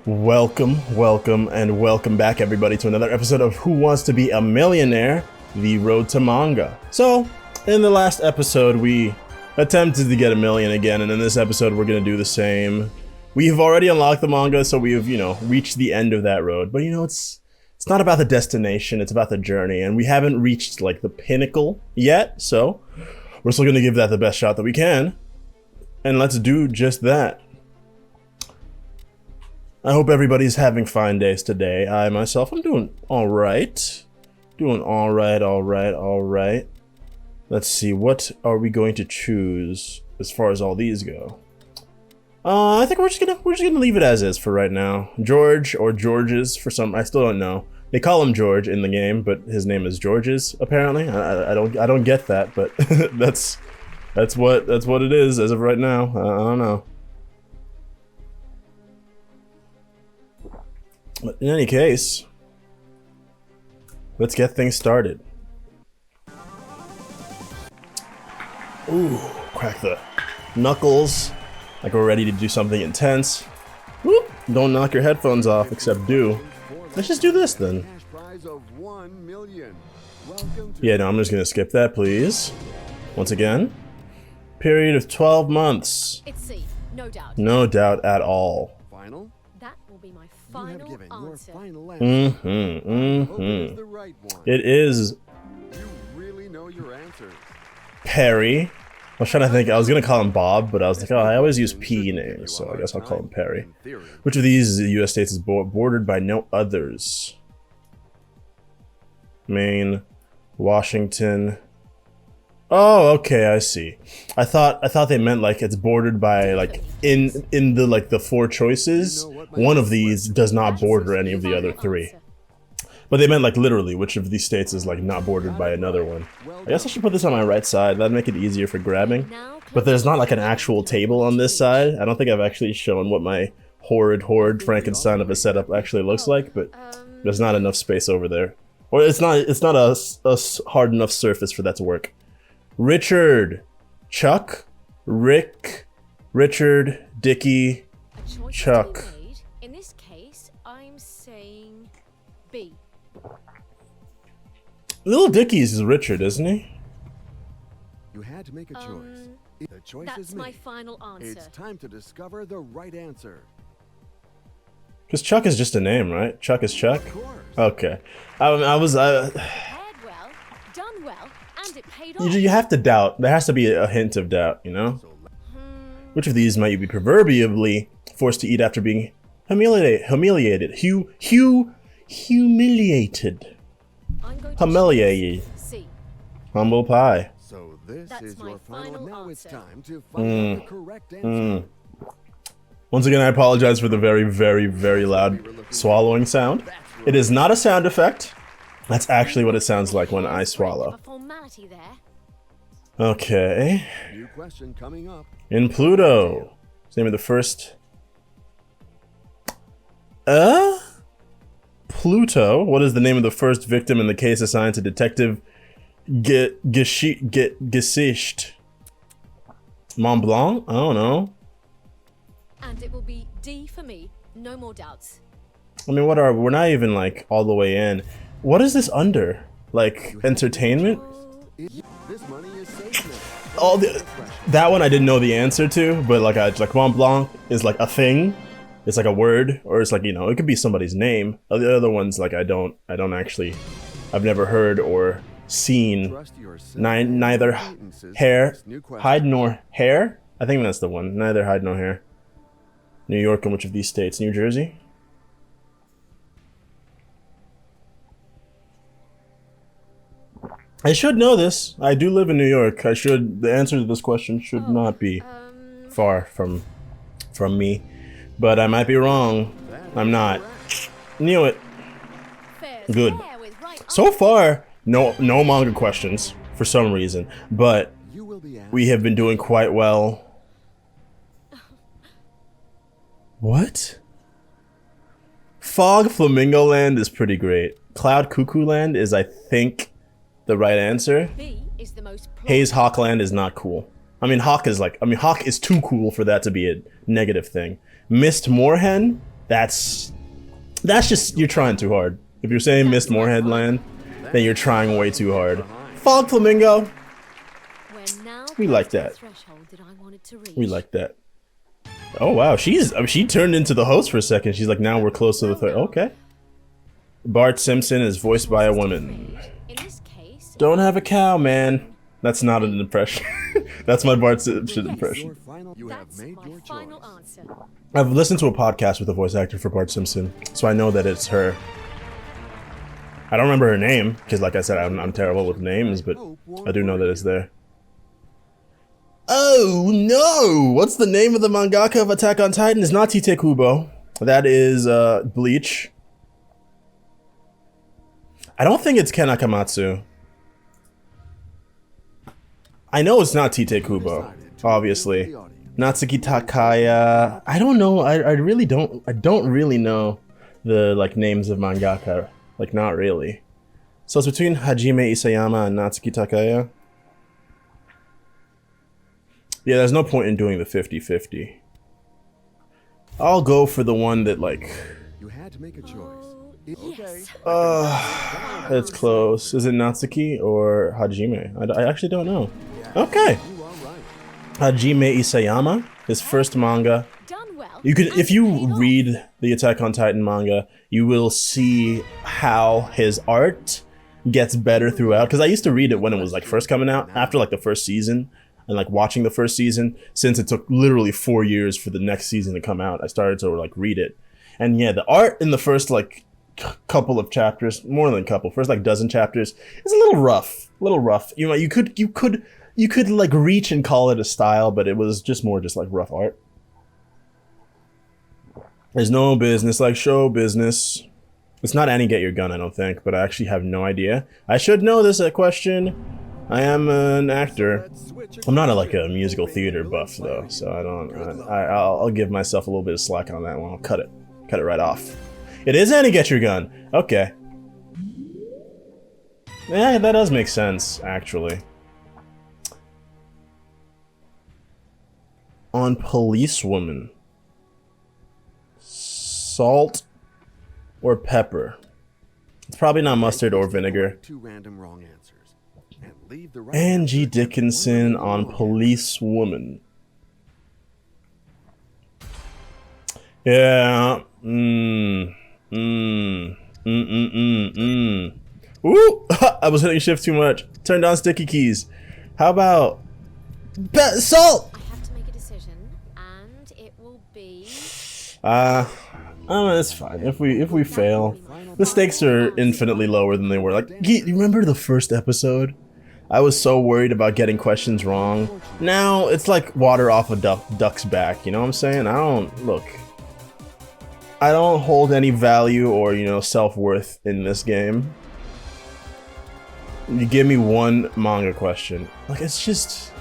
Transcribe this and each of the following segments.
Welcome back everybody to another episode of Who Wants to Be a Millionaire? The Road to Manga. So, in the last episode we attempted to get a million again, and in this episode we're gonna do the same. We've already unlocked the manga, so we've, reached the end of that road. But it's not about the destination, it's about the journey, and we haven't reached like the pinnacle yet, so we're still gonna give that the best shot that we can. And let's do just that. I hope everybody's having fine days today. I myself, I'm doing alright. Alright. Let's see, what are we going to choose as far as all these go? I think we're just gonna leave it as is for right now. George or Georges for some, I still don't know. They call him George in the game, but his name is Georges apparently. I don't get that, but that's what it is as of right now. I don't know. But in any case, let's get things started. Ooh, crack the knuckles like we're ready to do something intense. Whoop, don't knock your headphones off, except do. Let's just do this then. Yeah, no, I'm just gonna skip that, please. Once again, period of 12 months. It's C, no doubt. No doubt at all. Final? That will be my final answer. It is. You really know your answer. Perry. I was trying to think, I was gonna call him Bob, but I was like, oh, I always use P names, so I guess I'll call him Perry. Which of these US states is bordered by no others? Maine, Washington. Oh, okay, I see. I thought they meant like it's bordered by like in the four choices, one of these does not border any of the other three. But they meant like literally which of these states is like not bordered by another one. I guess I should put this on my right side. That'd make it easier for grabbing. But there's not like an actual table on this side. I don't think I've actually shown what my horrid Frankenstein of a setup actually looks like, but there's not enough space over there. Or it's not a hard enough surface for that to work. Richard, Chuck, Rick, Richard, Dickie, Chuck. In this case, I'm saying B. Little Dickie's is Richard, isn't he? You had to make a choice. The choice That's is my made. final answer. It's time to discover the right answer. Because Chuck is just a name, right? Chuck is Chuck? Of course. Okay. Paired well, done well, and it paid off. You have to doubt. There has to be a hint of doubt, you know? Which of these might you be proverbially forced to eat after being humiliated? Humiliated. I'm going to Humiliated. choose C. Humble pie. So this That's is my your final. final Now it's answer. time to find out the correct answer. Once again, I apologize for the very loud swallowing sound. It is not a sound effect. That's actually what it sounds like when I swallow. A formality there. Okay. New question coming up. In Pluto. What's the name of the first? Pluto. What is the name of the first victim in the case assigned to Detective Gesicht? Mont Blanc? I don't know. And it will be D for me, no more doubts. I mean, we're not even like all the way in. What is this under? Like entertainment? This money is safe now. All that one I didn't know the answer to, but like Mont Blanc is like a thing. It's like a word, or it's like, it could be somebody's name. The other ones, like I don't actually, I've never heard or seen. Neither hide nor hair. I think that's the one. Neither hide nor hair. New York and which of these states? New Jersey? I should know this. I do live in New York. The answer to this question should not be far from me. But I might be wrong. I'm not. Knew it. Good. So far, no manga questions for some reason, but we have been doing quite well. What? Fog Flamingo Land is pretty great. Cloud Cuckoo Land is, I think, the right answer. B is the most Haze Hawkland is not cool. I mean, Hawk is too cool for that to be a negative thing. Mist Moorhen That's just, you're trying too hard. If you're saying Mist Moorhead Land, then you're trying way too hard. Fog Flamingo. We like that. We like that. Oh wow, she turned into the host for a second. She's like, now we're close to the third. Okay. Bart Simpson is voiced by a woman. Don't have a cow, man. That's not an impression. That's my Bart Simpson impression. I've listened to a podcast with a voice actor for Bart Simpson, so I know that it's her. I don't remember her name, because like I said, I'm terrible with names, but I do know that it's there. Oh no! What's the name of the mangaka of Attack on Titan? It's not Tite Kubo. That is Bleach. I don't think it's Ken Akamatsu. I know it's not Tite Kubo, obviously. Natsuki Takaya. I don't know. I really don't. I don't really know the like names of mangaka. Like not really. So it's between Hajime Isayama and Natsuki Takaya. Yeah, there's no point in doing the 50-50. I'll go for the one that like. You had to make a choice. Yes. It's close. Is it Natsuki or Hajime? I actually don't know. Okay. Hajime Isayama, his first manga. You could, if you read the Attack on Titan manga, you will see how his art gets better throughout. Because I used to read it when it was like first coming out, after like the first season, and like watching the first season. Since it took literally 4 years for the next season to come out, I started to like read it. And yeah, the art in the first like couple of chapters, more than a couple, first like dozen chapters, is a little rough. You know, you could like reach and call it a style, but it was just more just like rough art. There's no business like show business. It's not Annie Get Your Gun, I don't think, but I actually have no idea. I should know this question. I am an actor. I'm not like a musical theater buff though, so I don't. I'll give myself a little bit of slack on that one. I'll cut it right off. It is Annie Get Your Gun. Okay. Yeah, that does make sense actually. On Policewoman. Salt or pepper? It's probably not mustard or vinegar. Two random wrong answers. And leave the right Angie answer to Dickinson one on wrong. Policewoman. Yeah. Ooh! I was hitting shift too much. Turn down sticky keys. How about salt? I have to make a decision, and it will be. It's fine. If we fail, the stakes are infinitely lower than they were. Like, you remember the first episode? I was so worried about getting questions wrong. Now it's like water off a duck's back. You know what I'm saying? I don't hold any value or, you know, self-worth in this game. You give me one manga question. Like, it's just,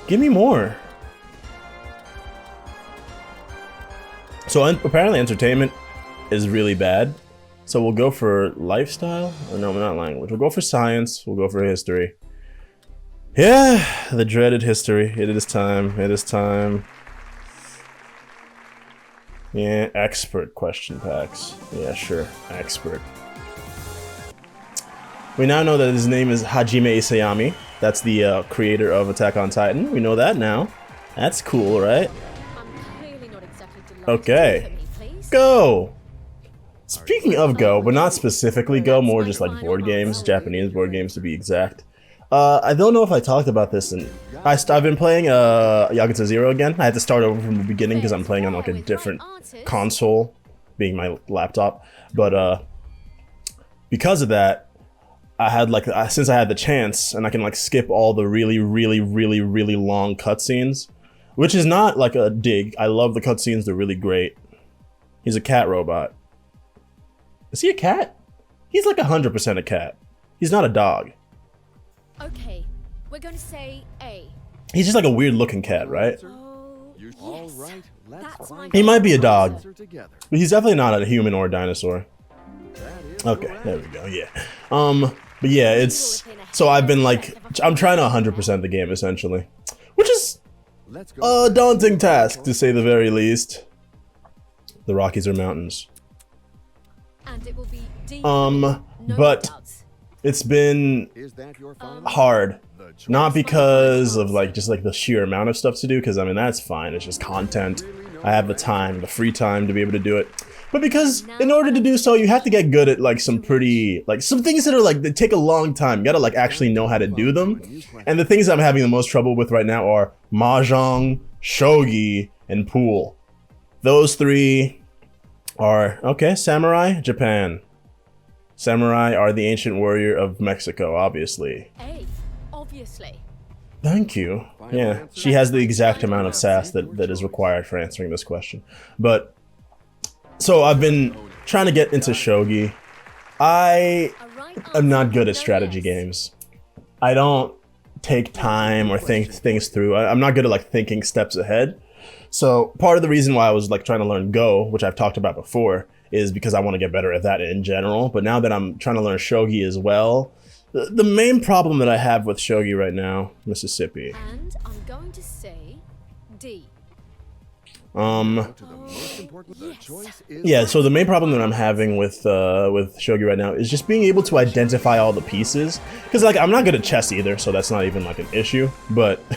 give me more. So apparently entertainment is really bad. So we'll go for lifestyle. Or no, not language. We'll go for science. We'll go for history. Yeah, the dreaded history. It is time. It is time. Yeah, expert question packs. Yeah, sure. Expert. We now know that his name is Hajime Isayama. That's the creator of Attack on Titan. We know that now. That's cool, right? Okay. Go! Speaking of Go, but not specifically Go, more just like board games, Japanese board games to be exact. I don't know if I talked about this, and I've been playing Yakuza 0 again. I had to start over from the beginning because I'm playing on like a different console, being my laptop. But because of that, I had like, since I had the chance, and I can like skip all the really long cutscenes, which is not like a dig. I love the cutscenes, they're really great. He's a cat robot. Is he a cat? He's like 100% a cat. He's not a dog. Okay, we're going to say A. He's just like a weird looking cat, right? Oh, All yes. right, let's That's find my He might be a dog, answer together. but he's definitely not a human or a dinosaur. That is Okay, correct. there we go, yeah. But yeah, it's, so I've been like, I'm trying to 100% the game essentially, which is Let's go. a daunting task to say the very least. The Rockies are mountains. And it will be deep. But it's been Is that your final? hard. The choice Not because of like just like the sheer amount of stuff to do, because I mean that's fine. It's just content. I have the time, the free time to be able to do it. But because in order to do so, you have to get good at like some pretty like some things that are like that take a long time. You gotta like actually know how to do them. And the things I'm having the most trouble with right now are mahjong, shogi, and pool. Those three are okay. Samurai, Japan. Samurai are the ancient warrior of Mexico, obviously. A, obviously. Thank you. Yeah, she has the exact amount of sass that is required for answering this question. But, so I've been trying to get into shogi. I am not good at strategy games. I don't take time or think things through. I'm not good at like thinking steps ahead. So part of the reason why I was like trying to learn Go, which I've talked about before, is because I want to get better at that in general. But now that I'm trying to learn shogi as well, the main problem that I have with shogi right now, Mississippi. And I'm going to say D. To the most important. The choice is Yeah, so the main problem that I'm having with shogi right now is just being able to identify all the pieces. Because like I'm not good at chess either, so that's not even like an issue. But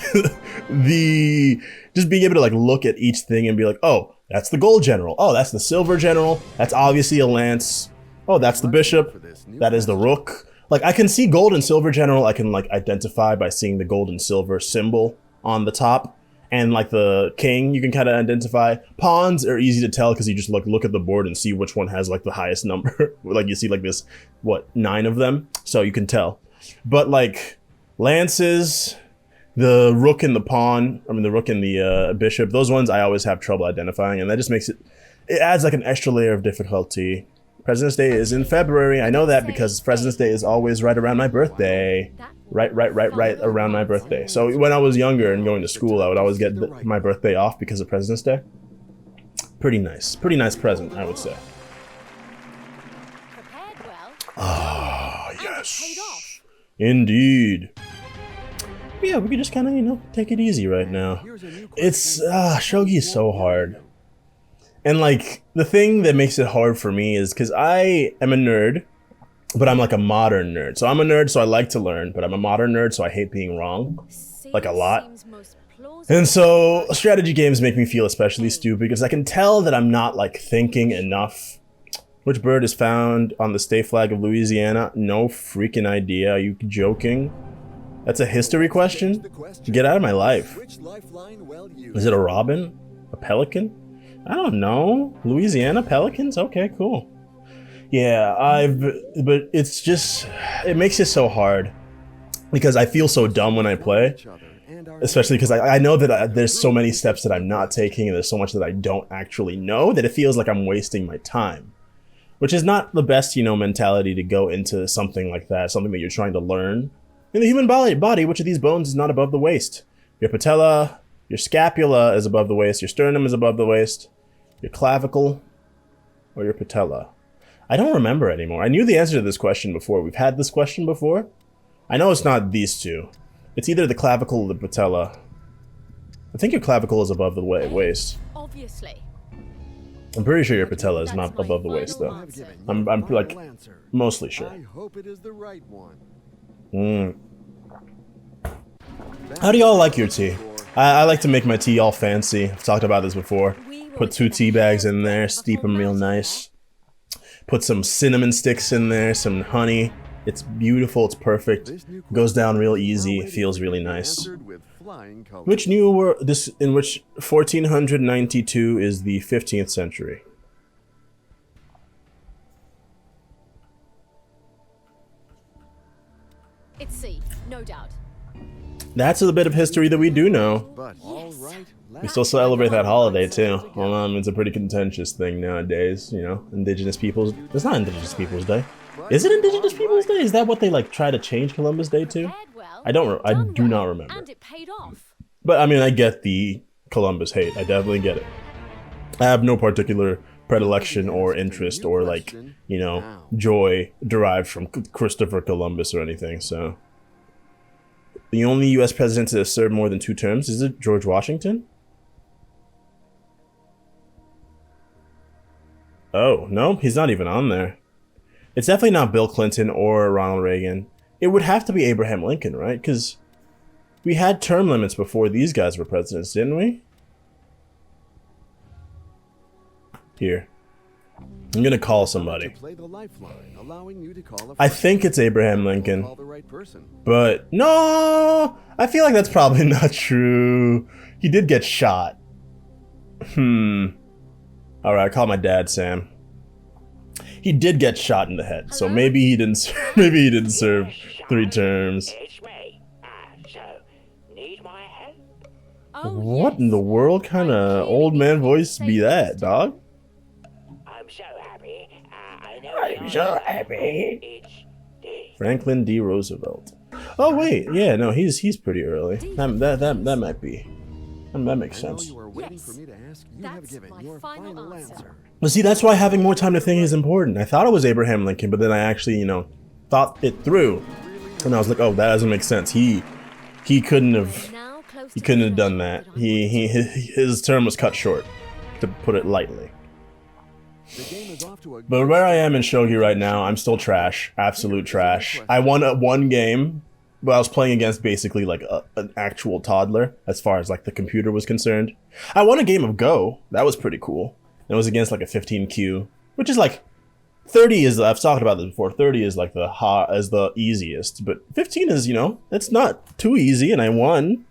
just being able to like look at each thing and be like, oh, that's the gold general. Oh, that's the silver general. That's obviously a lance. Oh, that's the bishop. That is the rook. Like I can see gold and silver general. I can like identify by seeing the gold and silver symbol on the top. And like the king, you can kind of identify. Pawns are easy to tell because you just look at the board and see which one has like the highest number. Like you see like this, what, 9 of them? So you can tell. But like lances, the rook and the pawn, the rook and the bishop, those ones I always have trouble identifying. And that just makes it adds like an extra layer of difficulty. President's Day is in February. I know that because President's Day is always right around my birthday. Right around my birthday. So when I was younger and going to school, I would always get my birthday off because of President's Day. Pretty nice present, I would say. Prepared well. Ah, And it yes. paid off. Indeed. Yeah, we can just kind of, take it easy right now. It's, shogi is so hard. And like, the thing that makes it hard for me is because I am a nerd, but I'm like a modern nerd. So I'm a nerd, so I like to learn, but I'm a modern nerd, so I hate being wrong. Like a lot. Seems most plausible. And so strategy games make me feel especially stupid because I can tell that I'm not like thinking enough. Which bird is found on the state flag of Louisiana? No freaking idea. Are you joking? That's a history question? Get out of my life. which lifeline well used. Is it a robin? A pelican? I don't know. Louisiana pelicans? Okay, cool. Yeah, but it's just, it makes it so hard because I feel so dumb when I play, especially because I know that there's so many steps that I'm not taking and there's so much that I don't actually know that it feels like I'm wasting my time, which is not the best, mentality to go into something like that, something that you're trying to learn. In the human body, which of these bones is not above the waist? Your patella, your scapula is above the waist, your sternum is above the waist, your clavicle, or your patella. I don't remember anymore. I knew the answer to this question before. We've had this question before. I know it's not these two. It's either the clavicle or the patella. I think your clavicle is above the waist. Obviously. I'm pretty sure your patella is not above the waist, though. I'm like mostly sure. I hope it is the right one. How do y'all like your tea? I like to make my tea all fancy. I've talked about this before. Put 2 tea bags in there, steep them real nice. Put some cinnamon sticks in there, some honey. It's beautiful, it's perfect. Goes down real easy, it feels really nice. Answered with flying colors. Which 1492 is the 15th century? It's C, no doubt. That's a bit of history that we do know. But all right. We still celebrate that holiday too. It's a pretty contentious thing nowadays, Indigenous peoples. It's not Indigenous Peoples Day. Is it Indigenous Peoples Day? Is that what they like try to change Columbus Day to? Prepared well. I Done do well, not remember. And it paid off. But I mean, I get the Columbus hate. I definitely get it. I have no particular predilection or interest or like, joy derived from Christopher Columbus or anything, so. The only U.S. president to have served more than 2 terms, is it George Washington? Oh, no, he's not even on there. It's definitely not Bill Clinton or Ronald Reagan. It would have to be Abraham Lincoln, right? Because we had term limits before these guys were presidents, didn't we? Here. I'm gonna call somebody. Play the lifeline, allowing you to call a I friend. think it's Abraham Lincoln. Call the right person. But no, I feel like that's probably not true. He did get shot. All right, I call my dad, Sam. He did get shot in the head, so maybe he didn't. Maybe he didn't serve 3 terms. It's me. So, need my help? Oh, What in yes. the world kind of old man voice be that, dog? I'm so happy. I know I'm the so answer. happy. It's D. Franklin D. Roosevelt. Oh wait, yeah, no, he's pretty early. That might be. That makes I know sense. you are waiting Yes. for me to ask. You have That's given my your final final answer. answer. But see, that's why having more time to think is important. I thought it was Abraham Lincoln, but then I actually, you know, thought it through, and I was like, oh, that doesn't make sense. He couldn't have. Now close He to couldn't the have done that. threshold I His term was cut short, to put it lightly. The game is off to a But where I am in Shogi right now, I'm still trash, absolute trash. I won one game, but I was playing against basically like an actual toddler as far as like the computer was concerned. I won a game of Go. That was pretty cool. It was against like a 15Q, which is like 30 is. I've talked about this before. 30 is like the easiest, but 15 is, you know, it's not too easy, and I won.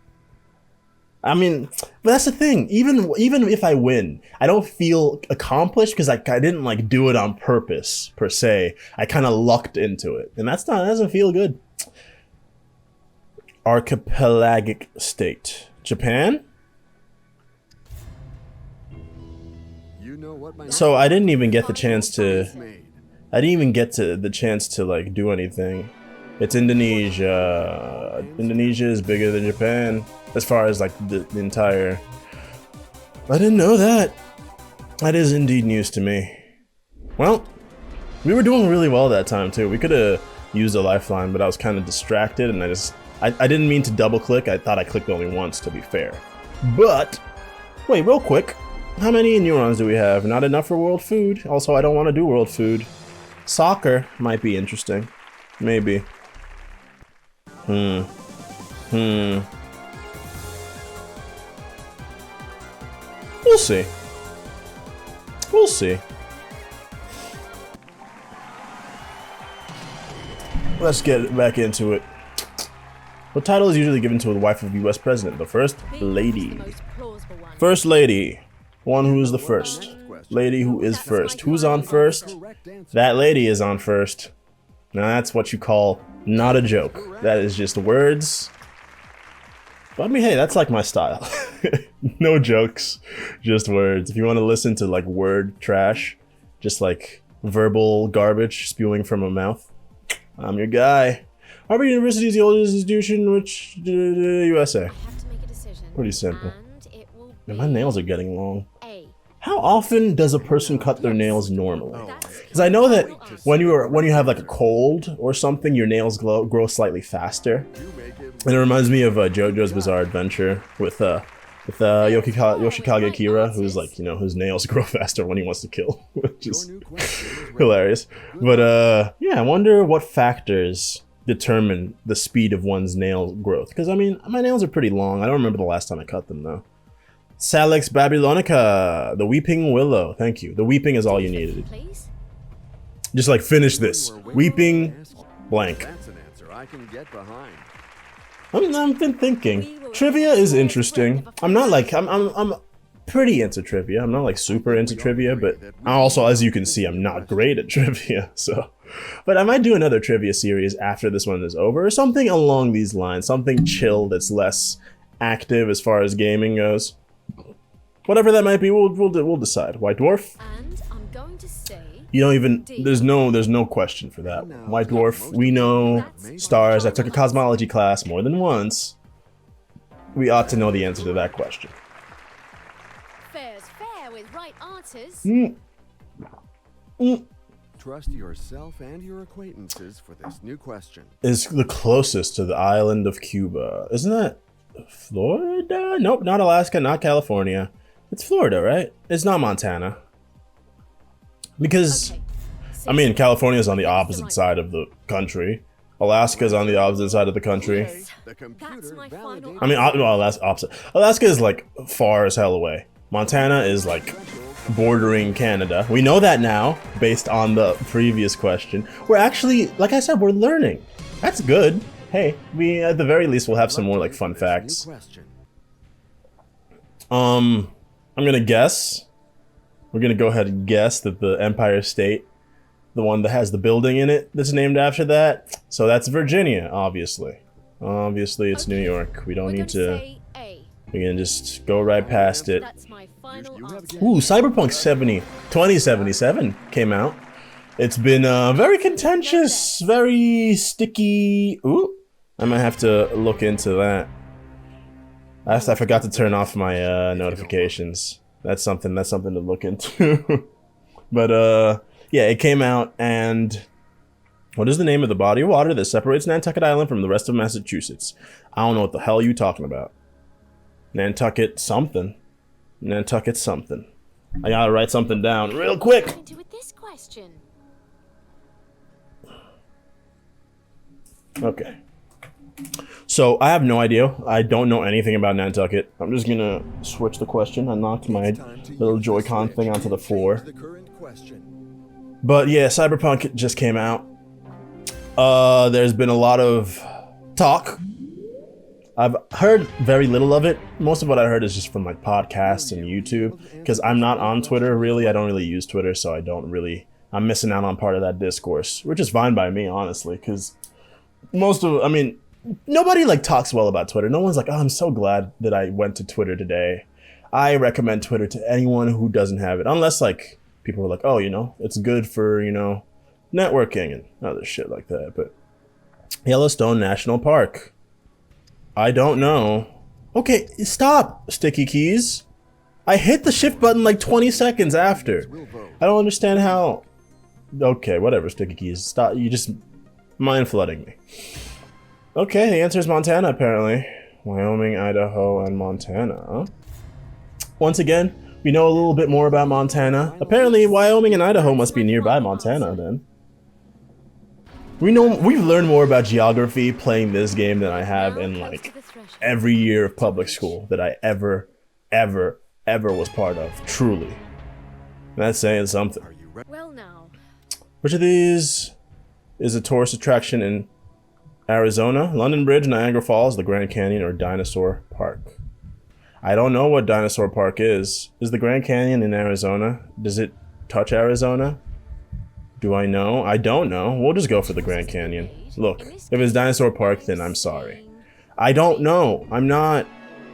I mean, but that's the thing. Even if I win, I don't feel accomplished because I didn't like do it on purpose per se. I kind of lucked into it, and that doesn't feel good. Archipelagic state, Japan. You know what my So I didn't even get the chance to. made. I didn't even get to the chance to like do anything. It's Indonesia. Indonesia is bigger than Japan as far as like the entire. I didn't know that. That is indeed news to me. Well, we were doing really well that time too. We could have used a lifeline, but I was kind of distracted, and I didn't mean to double click. I thought I clicked only once, to be fair. But wait, real quick. How many neurons do we have? Not enough for world food. Also, I don't want to do world food. Soccer might be interesting. Maybe. We'll see. We'll see. Let's get back into it. What title is usually given to the wife of the US president? The First Lady. The most plausible one. First Lady. One who is the first. Lady who is first. Who's on first? Correct answer. That lady is on first. Now that's what you call not a joke. That is just words. But I mean, hey, that's like my style. No jokes, just words. If you want to listen to like word trash, just like verbal garbage spewing from a mouth, I'm your guy. Harvard University is the oldest institution which USA. I have to make a decision. Pretty simple. And it will And my nails are getting long. A. How often does a person cut their nails normally? That's Because I know that correct. when you have like a cold or something, your nails grow slightly faster. You make it. And it reminds me of JoJo's Bizarre Adventure with Yoshikage Kira, who's like, you know, whose nails grow faster when he wants to kill, which Your is new question is ready. hilarious. But yeah, I wonder what factors determine the speed of one's nail growth. Because I mean, my nails are pretty long. I don't remember the last time I cut them though. Salix Babylonica, the Weeping Willow. Thank you. The weeping is all you needed. Please. Just like finish this. You are waiting Weeping to ask. blank. That's an answer I can get behind. I've been thinking. Trivia is interesting. I'm not like I'm pretty into trivia. I'm not like super into trivia, but I also, as you can see, I'm not great at trivia. So, but I might do another trivia series after this one is over, or something along these lines, something chill that's less active as far as gaming goes. Whatever that might be, we'll decide. White Dwarf. And I'm going to say You don't even. There's no question for that. White Dwarf. We know stars. I took a cosmology class more than once. We ought to know the answer to that question. fair's fair with right answers. Trust yourself and your acquaintances for this new question. Is the closest to the island of Cuba. Isn't that Florida? Nope, not Alaska, not California. It's Florida, right? It's not Montana. Because, Okay. I mean, California's on the opposite side of the country. Alaska's on the opposite side of the country. The computer That's my final validated I mean, well, that's opposite. Alaska is like far as hell away. Montana is like bordering Canada. We know that now, based on the previous question. We're actually, like I said, we're learning. That's good. Hey, we at the very least will have some more like fun facts. I'm gonna guess. We're gonna go ahead and guess that the Empire State, the one that has the building in it that's named after that. So that's Virginia, obviously. Obviously, it's New York. We don't We're need gonna to. say A. We can just go right past it. That's my final answer. Ooh, Cyberpunk 2077 came out. It's been very contentious, very sticky. Ooh, I might have to look into that. I forgot to turn off my notifications. That's something to look into. But yeah, it came out, and what is the name of the body of water that separates Nantucket Island from the rest of Massachusetts? I don't know what the hell you talking about. Nantucket something. Nantucket something. I gotta write something down real quick. What to do with this question? Okay. So I have no idea. I don't know anything about Nantucket. I'm just gonna switch the question. I knocked my little Joy-Con thing onto the floor. But yeah, Cyberpunk just came out. There's been a lot of talk. I've heard very little of it. Most of what I heard is just from like podcasts and YouTube, because I'm not on Twitter really. I don't really use Twitter, so I'm missing out on part of that discourse, which is fine by me, honestly, because nobody like talks well about Twitter. No one's like, oh, I'm so glad that I went to Twitter today. I recommend Twitter to anyone who doesn't have it, unless like people are like, oh, it's good for, networking and other shit like that. But Yellowstone National Park. I don't know. Okay, stop, Sticky Keys. I hit the shift button like 20 seconds after. I don't understand how. Okay, whatever, Sticky Keys. Stop. You just mind flooding me. Okay, the answer is Montana, apparently. Wyoming, Idaho, and Montana. Once again, we know a little bit more about Montana. Apparently, Wyoming and Idaho must be nearby Montana, then. We've learned more about geography playing this game than I have in, like, every year of public school that I ever was part of. Truly. That's saying something. Well now. Which of these is a tourist attraction in Arizona? London Bridge, Niagara Falls, the Grand Canyon, or Dinosaur Park? I don't know what Dinosaur Park is. Is the Grand Canyon in Arizona? Does it touch Arizona? Do I know? I don't know. We'll just go for the Grand Canyon. Look, if it's Dinosaur Park, then I'm sorry. I don't know. I'm not...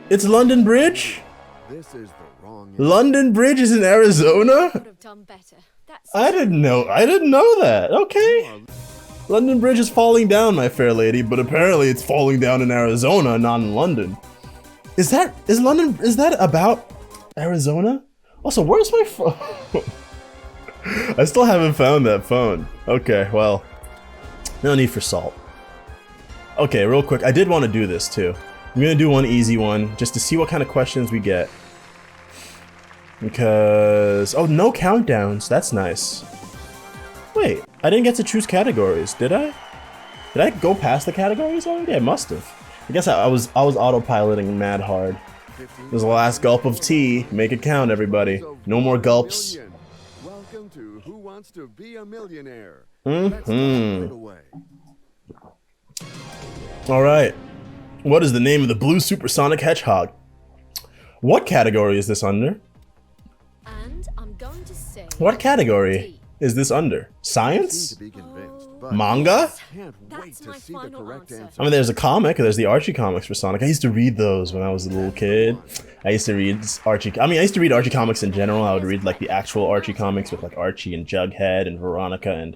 It's London Bridge? This is the wrong London Bridge is in Arizona? Could have done better. That's I didn't know that. Okay. London Bridge is falling down, my fair lady, but apparently it's falling down in Arizona, not in London. Is that about Arizona? Also, where's my phone? I still haven't found that phone. Okay, well, no need for salt. Okay, real quick, I did want to do this too. I'm gonna do one easy one just to see what kind of questions we get. Because, oh, no countdowns, that's nice. Wait, I didn't get to choose categories, did I? Did I go past the categories already? I must have. I guess I was autopiloting mad hard. This is the last gulp of tea. Make it count, everybody. No more gulps. Welcome to Who Wants to Be a Millionaire? Alright. What is the name of the blue supersonic hedgehog? What category is this under? And I'm going to say... What category is this under? Science? Manga? That's my final answer. I mean, there's a comic. There's the Archie Comics for Sonic. I used to read those when I was a little kid. I used to read Archie Comics in general. I would read like the actual Archie Comics with like Archie and Jughead and Veronica and...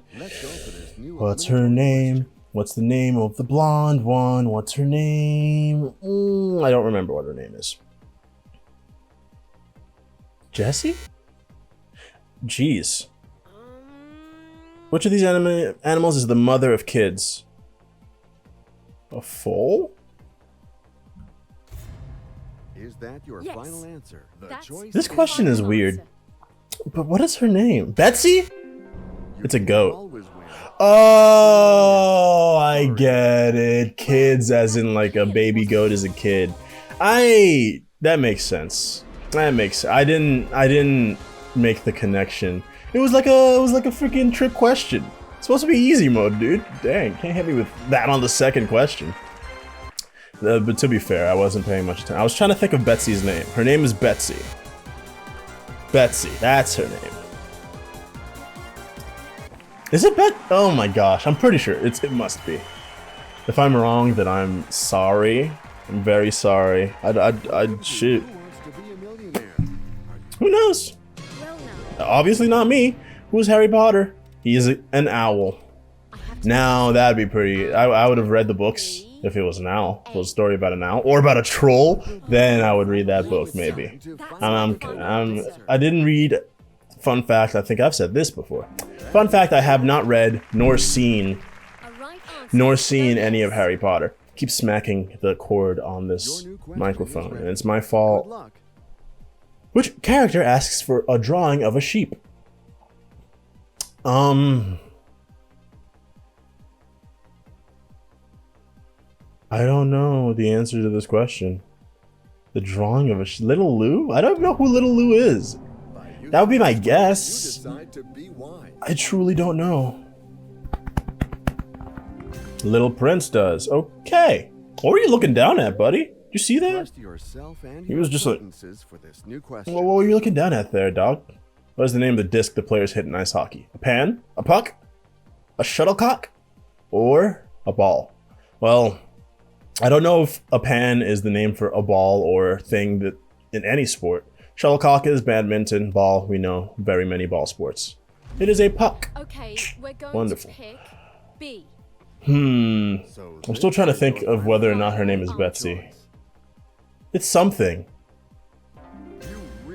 What's her name? What's the name of the blonde one? What's her name? I don't remember what her name is. Jessie? Jeez. Which of these animals is the mother of kids? A foal? Is that your Yes. final answer? The That's choice This question is final weird. answer. But what is her name? Betsy? It's a goat. Always win. Oh, I get it. Kids as in like a baby goat is a kid. That makes sense. That makes I didn't make the connection. It was like a freaking trick question. It's supposed to be easy mode, dude. Dang, can't hit me with that on the second question. But to be fair, I wasn't paying much attention. I was trying to think of Betsy's name. Her name is Betsy. Betsy, that's her name. Is it Bet? Oh my gosh, I'm pretty sure it must be. If I'm wrong, then I'm sorry. I'm very sorry. Shoot. Who wants to be a millionaire? Who knows? Well, now. Obviously not me. Who's Harry Potter? He is an owl. I have to Now that'd be pretty. I would have read the books if it was an owl. If it was a story about an owl or about a troll. Then I would read that book maybe. I didn't read. Fun fact. I think I've said this before. Fun fact. I have not read nor seen a right answer. any of Harry Potter. Keep smacking the cord on this microphone, and it's my Good fault. luck. Which character asks for a drawing of a sheep? I don't know the answer to this question. The drawing of a Little Lou? I don't know who Little Lou is. That would be my You guess. decide to be wise. I truly don't know. Little Prince does. Okay. What were you looking down at, buddy? You see that? Trust yourself and He was your just like- acquaintances for this new question. What were you looking down at there, dog? What is the name of the disc the players hit in ice hockey? A pan? A puck? A shuttlecock? Or a ball? Well, I don't know if a pan is the name for a ball or thing that in any sport. Shuttlecock is badminton, ball, we know, very many ball sports. It is a puck. Okay, we're going Wonderful. to pick B. So I'm still trying to think of whether or not her name is Final Betsy. choice. It's something.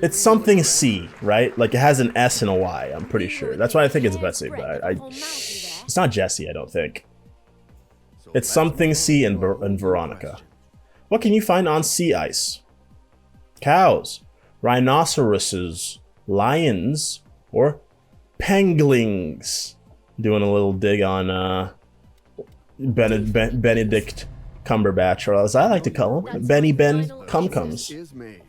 It's something C, right? Like it has an S and a Y, I'm pretty sure. That's why I think it's Betsy, but it's not Jessie, I don't think. So It's let's something move C to and, our new Veronica. question. What can you find on sea ice? Cows, rhinoceroses, lions, or penguins? Doing a little dig on Benedict Cumberbatch, or as I like to call him, Benny Ben Cum-Cums. Is made.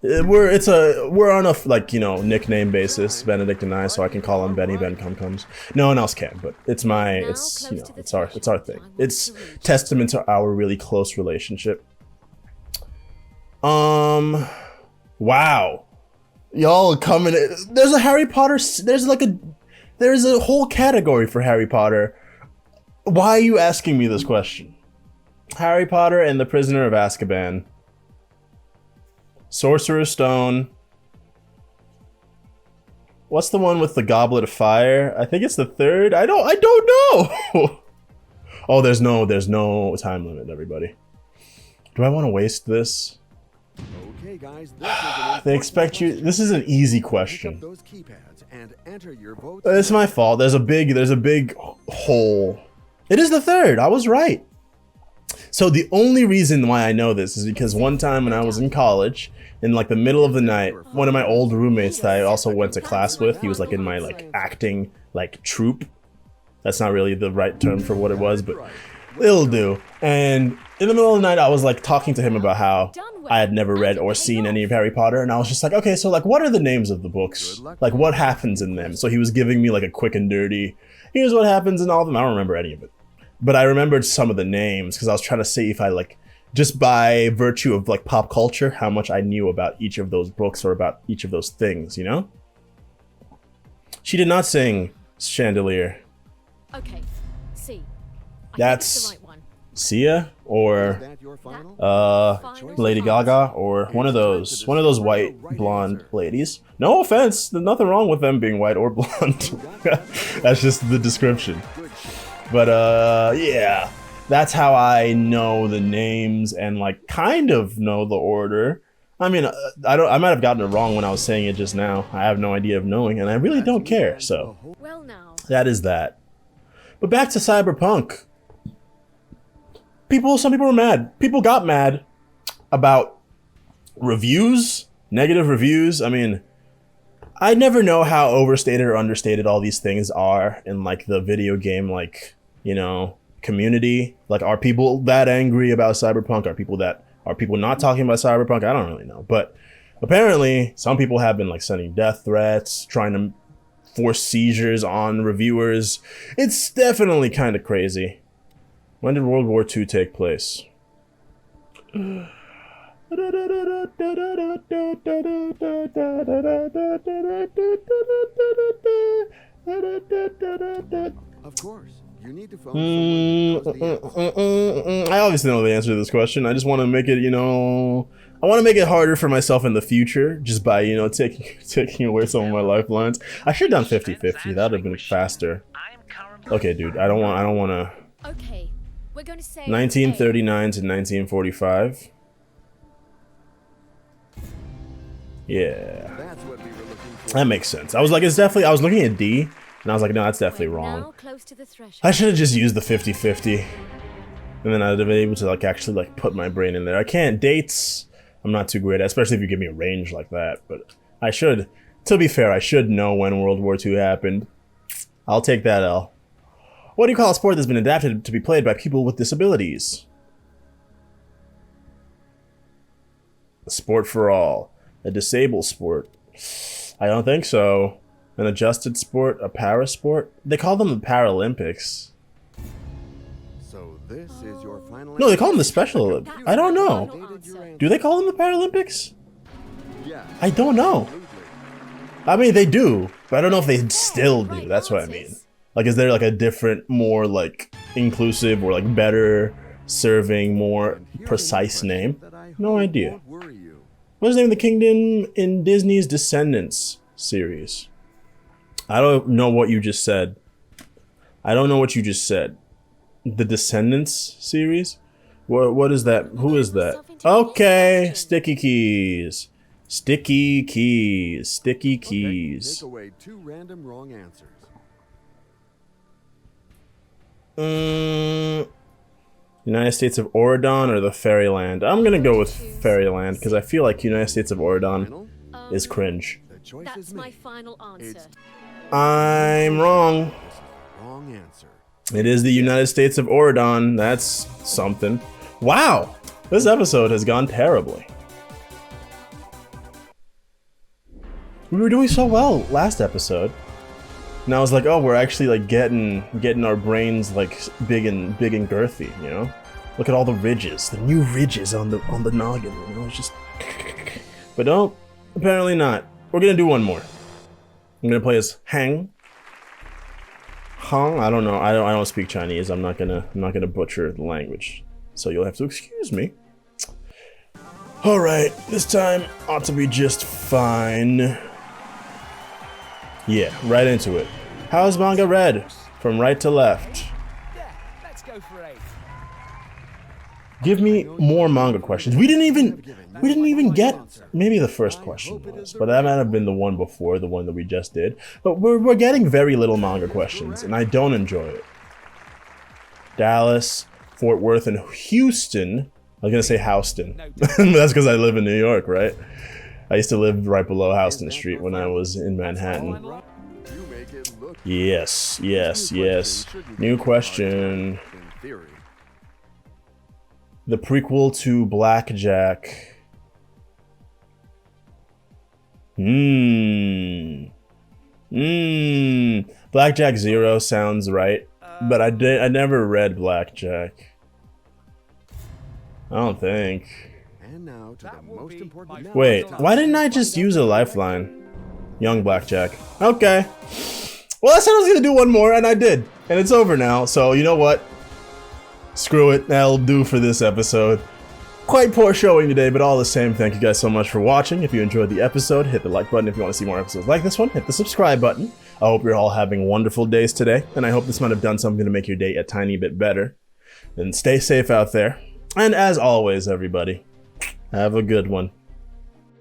We're on a nickname basis, Benedict and I, so I can call him Benny Ben Cum-Cums. No one else can, but it's our thing. It's testament to our really close relationship. Wow, y'all are coming. There's a Harry Potter. There's a whole category for Harry Potter. Why are you asking me this question? Harry Potter and the Prisoner of Azkaban. Sorcerer's Stone. What's the one with the Goblet of Fire? I think it's the third. I don't know. Oh, there's no time limit, everybody. Do I want to waste this? Okay, guys, this is an They expect you. This is an easy question. Pick up those keypads and enter your votes. It's my fault. There's a big hole. It is the third. I was right. So the only reason why I know this is because one time when I was in college, in like the middle of the night, one of my old roommates that I also went to class with, he was like in my like acting like troupe. That's not really the right term for what it was, but it'll do. And in the middle of the night, I was like talking to him about how I had never read or seen any of Harry Potter, and I was just like, okay, so like, what are the names of the books? Like, what happens in them? So he was giving me like a quick and dirty, here's what happens in all of them. I don't remember any of it, but I remembered some of the names because I was trying to see if I like, just by virtue of like pop culture, how much I knew about each of those books or about each of those things, you know? She did not sing Chandelier. Okay, C. That's the right one. Sia or Is that your final? Lady Gaga or one of those white blonde ladies. No offense, there's nothing wrong with them being white or blonde. That's just the description. But yeah, that's how I know the names and like kind of know the order. I mean, I might have gotten it wrong when I was saying it just now. I have no idea of knowing, and I really don't care. So Well, now. that is that. But back to Cyberpunk. Some people were mad. People got mad about reviews, negative reviews. I mean, I never know how overstated or understated all these things are in like the video game, like, you know, community. Like, are people that angry about Cyberpunk? Are people not talking about Cyberpunk? I don't really know. But apparently some people have been like sending death threats, trying to force seizures on reviewers. It's definitely kind of crazy. When did World War II take place? Of course, you need to phone someone who knows the answer. I obviously know the answer to this question. I just want to make it, you know, I want to make it harder for myself in the future just by, you know, taking away some of my lifelines. I should have done 50-50. That would have been faster. Okay, dude, I don't want to. Okay, we're going to say 1939 to 1945. Yeah, That's what we were looking for. that makes sense. I was like, it's definitely, I was looking at D, and I was like, no, that's definitely We're wrong. now close to the threshold. I should have just used the 50-50. And then I'd have been able to like actually like put my brain in there. I can't dates. I'm not too great at, especially if you give me a range like that. But I should, to be fair, I should know when World War II happened. I'll take that L. What do you call a sport that's been adapted to be played by people with disabilities? A sport for all. A disabled sport. I don't think so. An adjusted sport, a para sport. They call them the Paralympics. So this is your final No, they call them the Special Olympics. I don't know. Updated your answer. Do they call them the Paralympics? Yeah, I don't know. absolutely. I mean, they do, but I don't know if they still do. That's what I mean. Like, is there like a different, more like inclusive or like better serving, more And here's a precise question name? that I No hope idea. won't worry you. What's the name of the kingdom in Disney's Descendants series? I don't know what you just said. I don't know what you just said. The Descendants series? What is that? Who is that? Okay, sticky keys. Sticky keys. Sticky Okay, keys. take away 2 random wrong answers. United States of Oregon or the Fairyland? I'm gonna go with Fairyland because I feel like United States of Oregon Final? is cringe. The choice That's is my made. final answer. It's- I'm wrong. This is the wrong answer. It is the United States of Oregon. That's something. Wow, this episode has gone terribly. We were doing so well last episode. And I was like, oh, we're actually like getting our brains like big and girthy, you know? Look at all the ridges, the new ridges on the noggin, you know? It's just. But no, apparently not. We're gonna do one more. I'm gonna play as Hang. Hong, I don't know. I don't speak Chinese. I'm not gonna butcher the language. So you'll have to excuse me. All right, this time ought to be just fine. Yeah, right into it. How's manga read? From right to left. Yeah, let's go for 8. Give me more manga questions. We didn't even get maybe the first question was, but that might have been the one before, the one that we just did. But we're getting very little manga questions, and I don't enjoy it. Dallas, Fort Worth, and Houston. I was gonna say Houston. That's because I live in New York, right? I used to live right below Houston Street when I was in Manhattan. You make it look Yes, yes, New yes. question shouldn't New be question. hard, in theory. The prequel to Blackjack. Blackjack Zero sounds right, but I never read Blackjack. I don't think. And now to the most important. Wait, why didn't I just use a lifeline? Young Blackjack. Okay. Well, I said I was gonna do one more, and I did. And it's over now, so you know what? Screw it, that'll do for this episode. Quite poor showing today, but all the same, thank you guys so much for watching. If you enjoyed the episode, hit the like button. If you want to see more episodes like this one, hit the subscribe button. I hope you're all having wonderful days today, and I hope this might have done something to make your day a tiny bit better. And stay safe out there. And as always, everybody, have a good one.